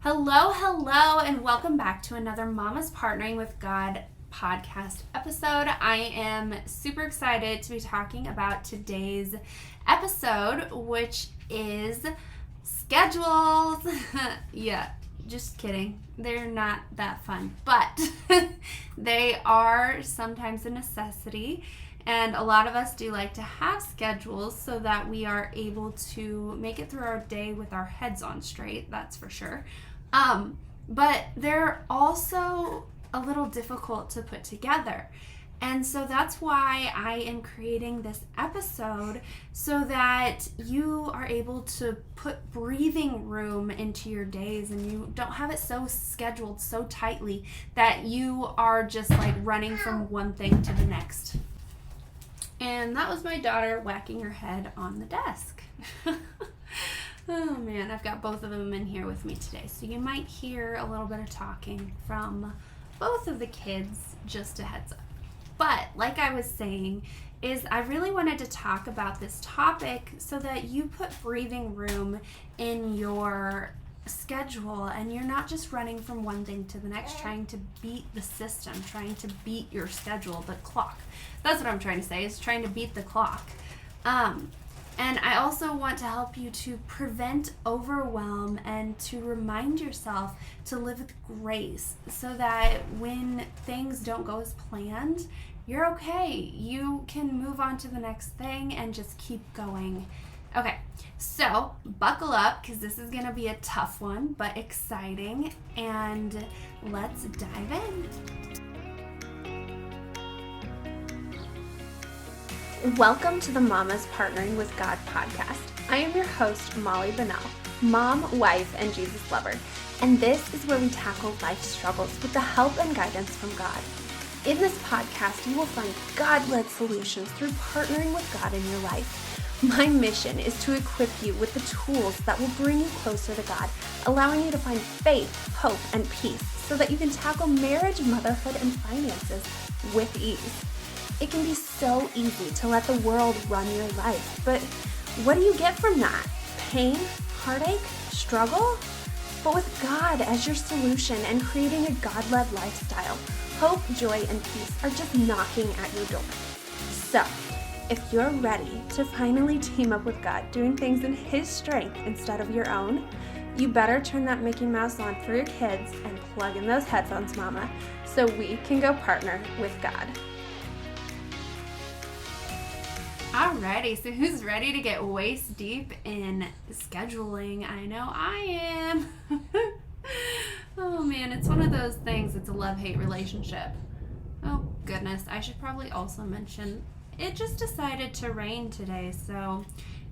Hello, and welcome back to another Mama's Partnering with God podcast episode. I am super excited to be talking about today's episode, which is schedules. Yeah, just kidding. They're not that fun, but they are sometimes a necessity. And a lot of us do like to have schedules so that we are able to make it through our day with our heads on straight, that's for sure. But they're also a little difficult to put together. And so that's why I am creating this episode so that you are able to put breathing room into your days and you don't have it so scheduled so tightly that you are just like running from one thing to the next. And that was my daughter whacking her head on the desk. Oh man, I've got both of them in here with me today. So you might hear a little bit of talking from both of the kids, just a heads up. But like I was saying, is I really wanted to talk about this topic so that you put breathing room in your schedule and you're not just running from one thing to the next, trying to beat the system, trying to beat your schedule, the clock. That's what I'm trying to say, is trying to beat the clock. And I also want to help you to prevent overwhelm and to remind yourself to live with grace so that when things don't go as planned, you're okay. You can move on to the next thing and just keep going. Okay, so buckle up because this is going to be a tough one, but exciting, and let's dive in. Welcome to the Mama's Partnering with God podcast. I am your host, Molly Bunnell, mom, wife, and Jesus lover, and this is where we tackle life struggles with the help and guidance from God. In this podcast, you will find God-led solutions through partnering with God in your life. My mission is to equip you with the tools that will bring you closer to God, allowing you to find faith, hope, and peace so that you can tackle marriage, motherhood, and finances with ease. It can be so easy to let the world run your life, but what do you get from that? Pain, heartache, struggle? But with God as your solution and creating a God-led lifestyle, hope, joy, and peace are just knocking at your door. So, if you're ready to finally team up with God, doing things in His strength instead of your own, you better turn that Mickey Mouse on for your kids and plug in those headphones, Mama, so we can go partner with God. Alrighty, so who's ready to get waist deep in scheduling? I know I am. Oh man, it's one of those things, it's a love-hate relationship. Oh goodness, I should probably also mention it just decided to rain today, so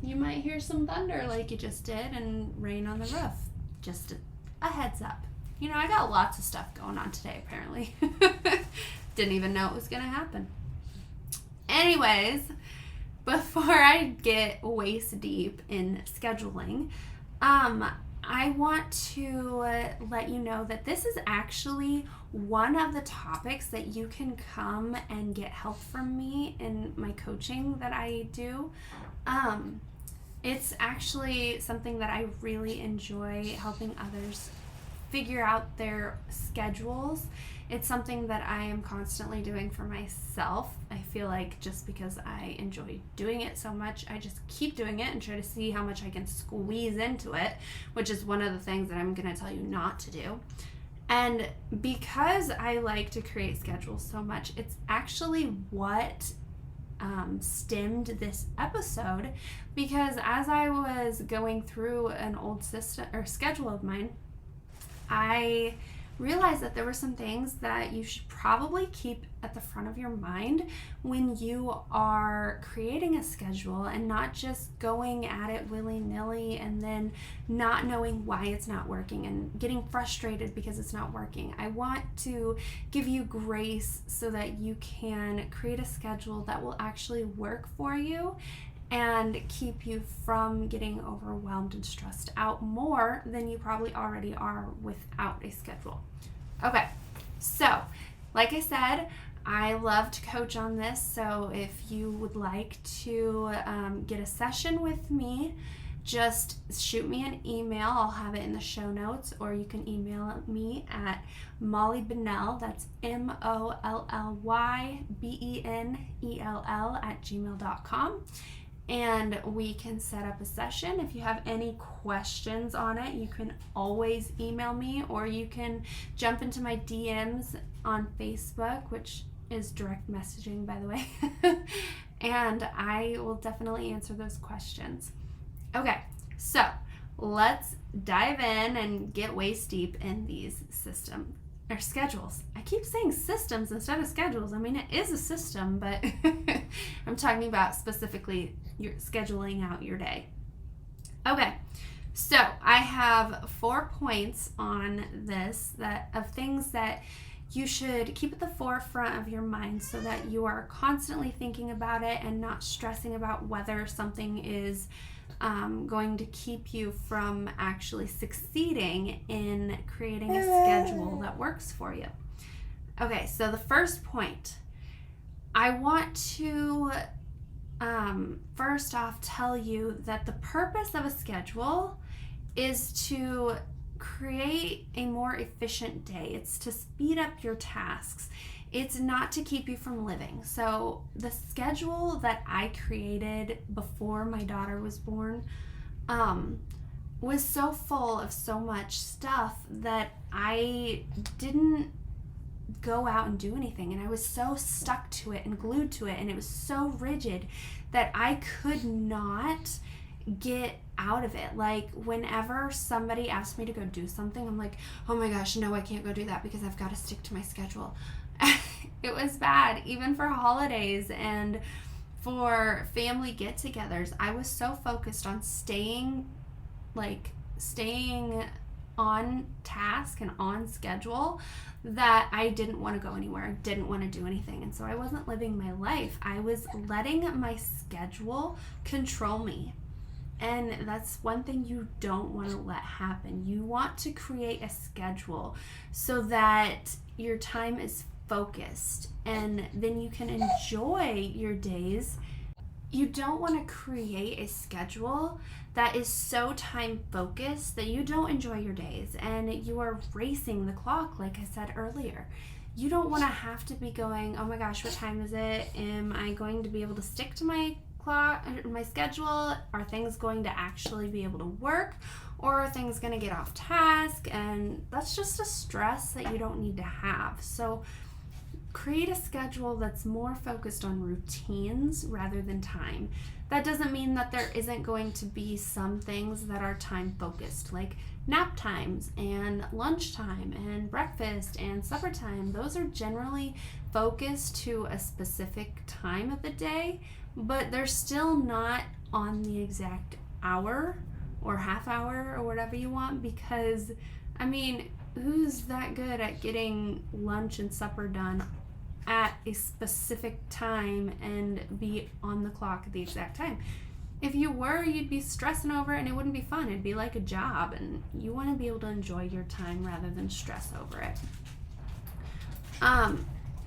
you might hear some thunder like you just did and rain on the roof. Just a heads up. You know, I got lots of stuff going on today apparently. Didn't even know it was going to happen. Anyways, before I get waist deep in scheduling, I want to let you know that this is actually one of the topics that you can come and get help from me in my coaching that I do. It's actually something that I really enjoy, helping others figure out their schedules. It's something that I am constantly doing for myself. I feel like just because I enjoy doing it so much, I just keep doing it and try to see how much I can squeeze into it, which is one of the things that I'm going to tell you not to do. And because I like to create schedules so much, it's actually what stemmed this episode, because as I was going through an old system or schedule of mine, I realized that there were some things that you should probably keep at the front of your mind when you are creating a schedule and not just going at it willy-nilly and then not knowing why it's not working and getting frustrated because it's not working. I want to give you grace so that you can create a schedule that will actually work for you and keep you from getting overwhelmed and stressed out more than you probably already are without a schedule. Okay, so like I said, I love to coach on this, so if you would like to get a session with me, just shoot me an email. I'll have it in the show notes, or you can email me at Molly Bennell, that's MOLLYBENELL @gmail.com. And we can set up a session. If you have any questions on it, you can always email me, or you can jump into my DMs on Facebook, which is direct messaging, by the way. And I will definitely answer those questions. Okay, so let's dive in and get waist deep in these systems or schedules. I keep saying systems instead of schedules. I mean, it is a system, but I'm talking about specifically your scheduling out your day. Okay, so I have 4 points on this of things that you should keep at the forefront of your mind so that you are constantly thinking about it and not stressing about whether something is going to keep you from actually succeeding in creating a schedule that works for you. Okay, so the first point, I want to first off tell you that the purpose of a schedule is to create a more efficient day. It's to speed up your tasks. It's not to keep you from living. So the schedule that I created before my daughter was born was so full of so much stuff that I didn't go out and do anything, and I was so stuck to it and glued to it, and it was so rigid that I could not get out of it. Like, whenever somebody asked me to go do something, I'm like, oh my gosh, no, I can't go do that because I've got to stick to my schedule. It was bad, even for holidays and for family get-togethers. I was so focused on staying on task and on schedule that I didn't want to go anywhere. I didn't want to do anything. And so I wasn't living my life. I was letting my schedule control me. And that's one thing you don't want to let happen. You want to create a schedule so that your time is focused and then you can enjoy your days. You don't want to create a schedule that is so time focused that you don't enjoy your days and you are racing the clock, like I said earlier. You don't want to have to be going, oh my gosh, what time is it? Am I going to be able to stick to my clock, my schedule? Are things going to actually be able to work, or are things going to get off task? And that's just a stress that you don't need to have. So create a schedule that's more focused on routines rather than time. That doesn't mean that there isn't going to be some things that are time focused, like nap times and lunchtime and breakfast and supper time. Those are generally focused to a specific time of the day, but they're still not on the exact hour or half hour or whatever you want, because, I mean, who's that good at getting lunch and supper done at a specific time and be on the clock at the exact time? If you were, you'd be stressing over it and it wouldn't be fun. It'd be like a job, and you want to be able to enjoy your time rather than stress over it.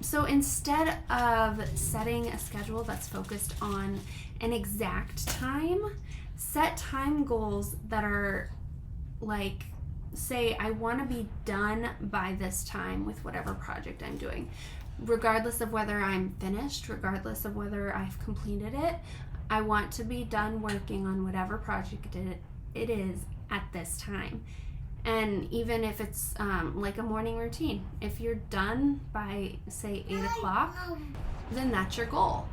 So instead of setting a schedule that's focused on an exact time, set time goals that are like, say, I want to be done by this time with whatever project I'm doing. Regardless of whether I'm finished, regardless of whether I've completed it, I want to be done working on whatever project it is at this time. And even if it's like a morning routine, if you're done by, say, 8 o'clock, then that's your goal.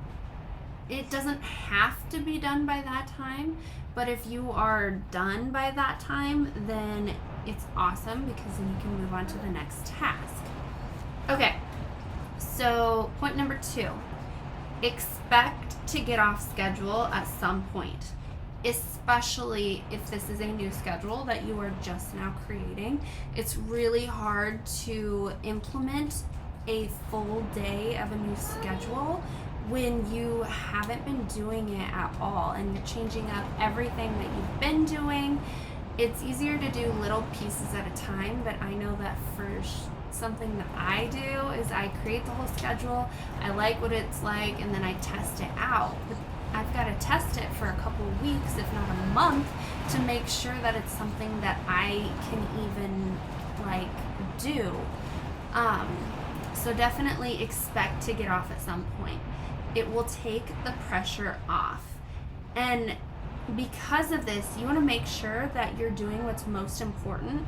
It doesn't have to be done by that time, but if you are done by that time, then it's awesome, because then you can move on to the next task. Okay, so point number 2, expect to get off schedule at some point, especially if this is a new schedule that you are just now creating. It's really hard to implement a full day of a new schedule when you haven't been doing it at all and you're changing up everything that you've been doing. It's easier to do little pieces at a time, but I know that for something that I do is I create the whole schedule, I like what it's like, and then I test it out. But I've got to test it for a couple of weeks, if not a month, to make sure that it's something that I can even like do. So definitely expect to get off at some point. It will take the pressure off. And because of this, you want to make sure that you're doing what's most important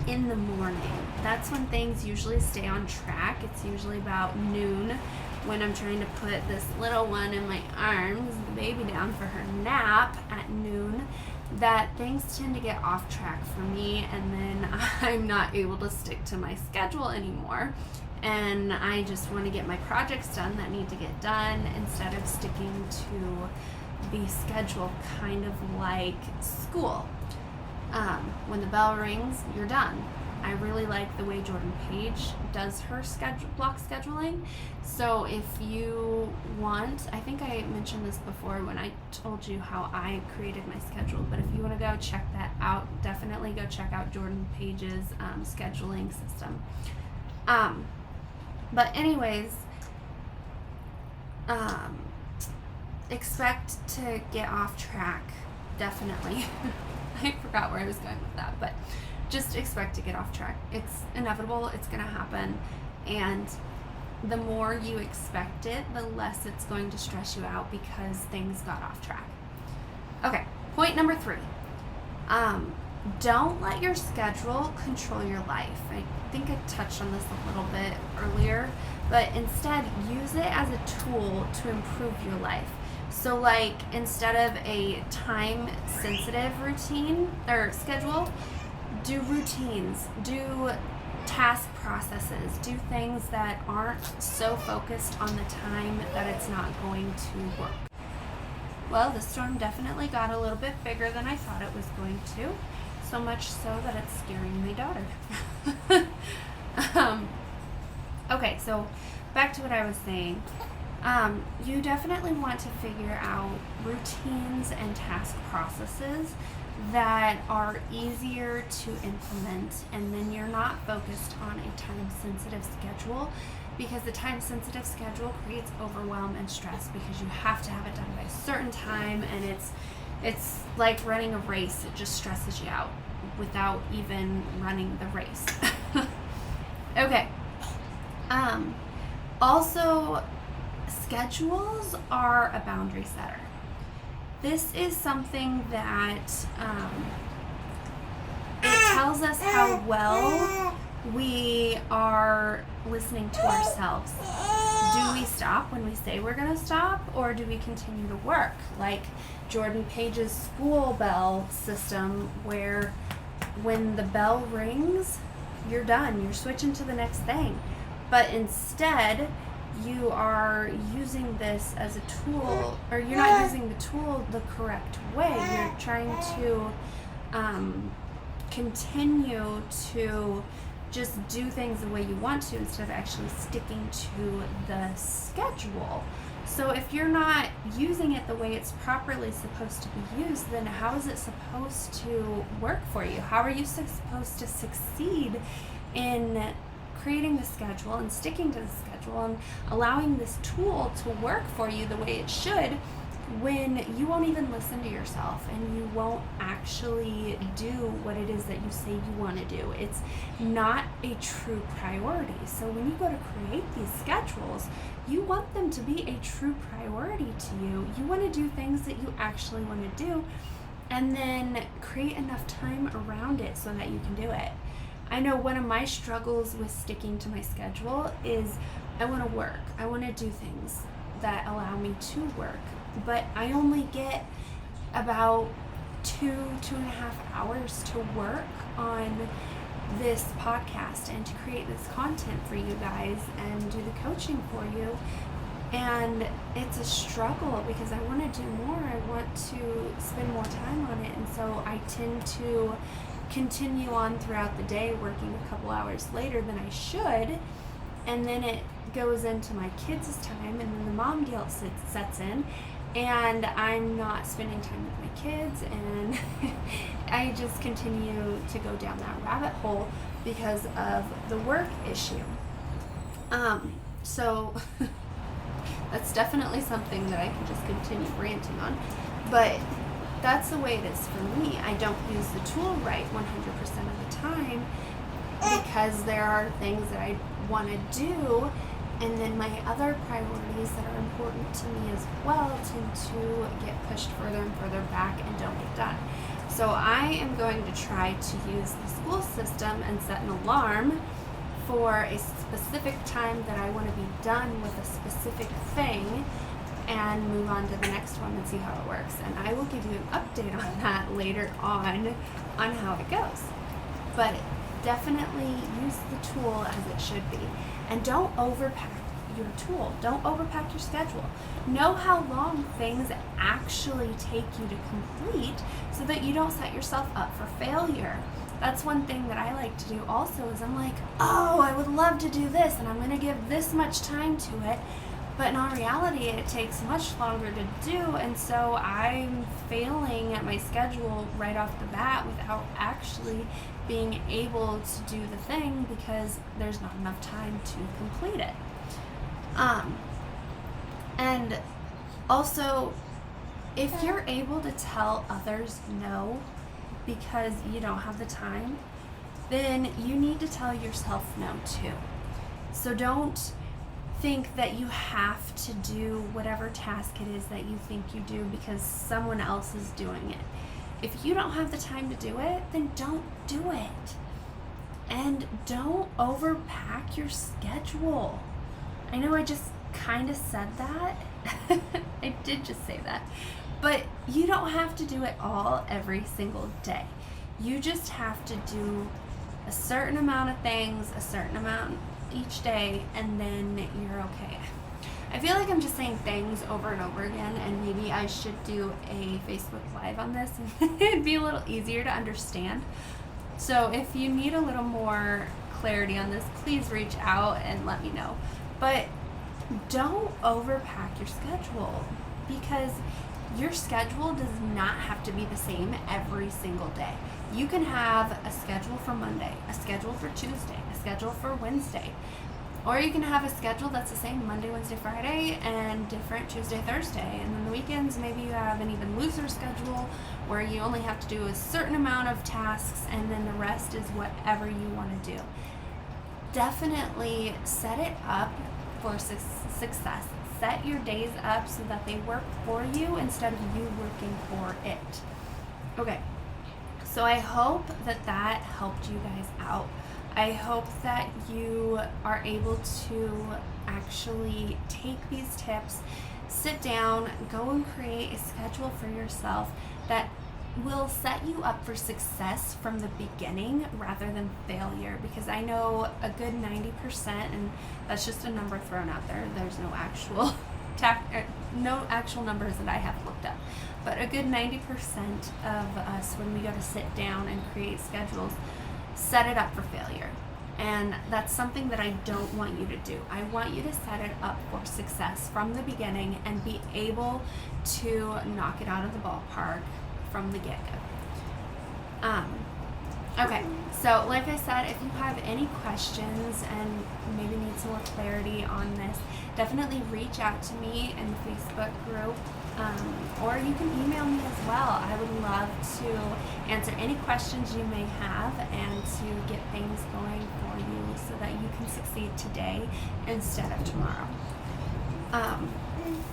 in the morning. That's when things usually stay on track. It's usually about noon when I'm trying to put this little one in my arms, the baby down for her nap at noon, that things tend to get off track for me, and then I'm not able to stick to my schedule anymore. And I just want to get my projects done that need to get done instead of sticking to the schedule, kind of like school. When the bell rings, you're done. I really like the way Jordan Page does her block scheduling. So if you want, I think I mentioned this before when I told you how I created my schedule, but if you want to go check that out, definitely go check out Jordan Page's scheduling system. But anyways, expect to get off track, definitely. I forgot where I was going with that, but just expect to get off track. It's inevitable, it's going to happen, and the more you expect it, the less it's going to stress you out because things got off track. Okay, point number 3. Don't let your schedule control your life. I think I touched on this a little bit earlier, but instead use it as a tool to improve your life. So like instead of a time-sensitive routine or schedule, do routines, do task processes, do things that aren't so focused on the time that it's not going to work. Well, the storm definitely got a little bit bigger than I thought it was going to, so much so that it's scaring my daughter. Okay, so back to what I was saying. You definitely want to figure out routines and task processes that are easier to implement, and then you're not focused on a time-sensitive schedule, because the time-sensitive schedule creates overwhelm and stress because you have to have it done by a certain time, and it's like running a race. It just stresses you out without even running the race. Okay. Also, schedules are a boundary setter. This is something that it tells us how well we are listening to ourselves. Do we stop when we say we're going to stop, or do we continue to work? Like Jordan Page's school bell system, where when the bell rings, you're done. You're switching to the next thing. But instead, you are using this as a tool, or you're not using the tool the correct way. You're trying to continue to just do things the way you want to instead of actually sticking to the schedule. So if you're not using it the way it's properly supposed to be used, then how is it supposed to work for you? How are you supposed to succeed in creating the schedule and sticking to the schedule and allowing this tool to work for you the way it should, when you won't even listen to yourself and you won't actually do what it is that you say you want to do? It's not a true priority. So when you go to create these schedules, you want them to be a true priority to you. You want to do things that you actually want to do, and then create enough time around it so that you can do it. I know one of my struggles with sticking to my schedule is I want to work. I want to do things that allow me to work, but I only get about 2.5 hours to work on this podcast and to create this content for you guys and do the coaching for you. And it's a struggle because I want to do more. I want to spend more time on it. And so I tend to continue on throughout the day, working a couple hours later than I should. And then it goes into my kids' time, and then the mom guilt sets in, and I'm not spending time with my kids, and I just continue to go down that rabbit hole because of the work issue. So That's definitely something that I can just continue ranting on. But that's the way it is for me. I don't use the tool right 100% of the time because there are things that I want to do, and then my other priorities that are important to me as well tend to get pushed further and further back and don't get done. So I am going to try to use the school system and set an alarm for a specific time that I want to be done with a specific thing and move on to the next one and see how it works. And I will give you an update on that later on how it goes. But definitely use the tool as it should be. And don't overpack your tool. Don't overpack your schedule. Know how long things actually take you to complete so that you don't set yourself up for failure. That's one thing that I like to do also is I'm like, oh, I would love to do this and I'm going to give this much time to it. But in all reality, it takes much longer to do, and so I'm failing at my schedule right off the bat without actually being able to do the thing because there's not enough time to complete it. And also, if you're able to tell others no because you don't have the time, then you need to tell yourself no too. So don't think that you have to do whatever task it is that you think you do because someone else is doing it. If you don't have the time to do it, then don't do it. And don't overpack your schedule. I know I just kind of said that. I did just say that. But you don't have to do it all every single day. You just have to do a certain amount of things, a certain amount each day, and then you're okay. I feel like I'm just saying things over and over again, and maybe I should do a Facebook Live on this and it'd be a little easier to understand. So if you need a little more clarity on this, please reach out and let me know. But don't overpack your schedule because your schedule does not have to be the same every single day. You can have a schedule for Monday, a schedule for Tuesday, a schedule for Wednesday, or you can have a schedule that's the same Monday, Wednesday, Friday, and different Tuesday, Thursday. And then the weekends, maybe you have an even looser schedule where you only have to do a certain amount of tasks and then the rest is whatever you want to do. Definitely set it up for success. Set your days up so that they work for you instead of you working for it. Okay. So I hope that that helped you guys out. I hope that you are able to actually take these tips, sit down, go and create a schedule for yourself that will set you up for success from the beginning rather than failure, because I know a good 90%, and that's just a number thrown out there, there's no actual no actual numbers that I have looked up, but a good 90% of us, when we go to sit down and create schedules, set it up for failure. And that's something that I don't want you to do. I want you to set it up for success from the beginning and be able to knock it out of the ballpark from the get-go. Okay, so like I said, if you have any questions and maybe need some more clarity on this, definitely reach out to me in the Facebook group, or you can email me as well. I would love to answer any questions you may have and to get things going for you so that you can succeed today instead of tomorrow.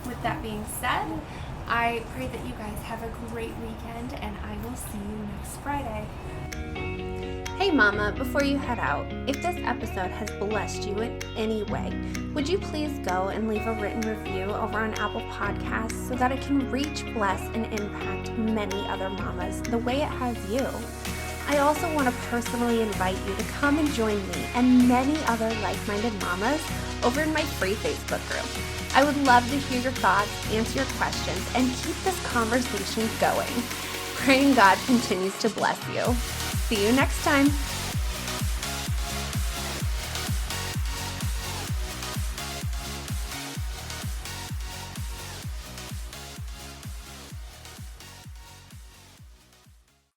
With that being said, I pray that you guys have a great weekend, and I will see you next Friday. Hey Mama, before you head out, if this episode has blessed you in any way, would you please go and leave a written review over on Apple Podcasts so that it can reach, bless, and impact many other mamas the way it has you? I also want to personally invite you to come and join me and many other like-minded mamas over in my free Facebook group. I would love to hear your thoughts, answer your questions, and keep this conversation going. Praying God continues to bless you. See you next time.